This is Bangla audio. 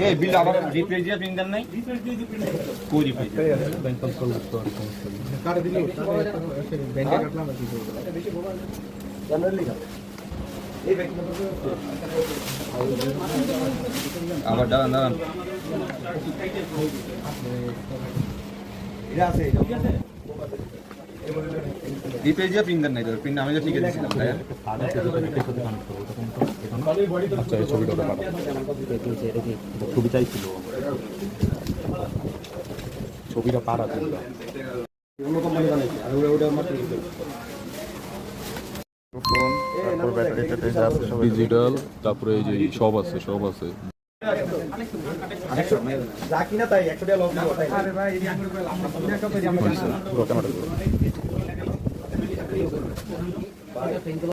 এই বিল আবার রিপ্লেস দিয়ে প্রিন্ট দেন নাই কই রিপ্লেস ব্যাংক কল করতে আর কার্ড দিলে ব্যাংকে কাটলাম আর কি করব জানালি এই ব্যাংক আবার দাঁড়ান দাঁড়ান এটা আছে রিপ্লেস দিয়ে প্রিন্ট দেন নাই তো প্রিন্ট আমি তো ঠিক আছে দিছিলাম তাই আচ্ছা এই ছবিটা পাঠাও এটা কি ছবি চাইছিল ছবিটা পাড়া ছিল অন্য কোম্পানি বানাইছে আর ওটা মাত্র তারপর ব্যাটারিটাতে যা আছে সব ডিজিটাল তারপরে এই যে সব আছে যা কিনা তাই 100 টাকা লস দিব তাই আরে ভাই এই আঙ্গুর করে লাভ না পুরো ক্যামেরা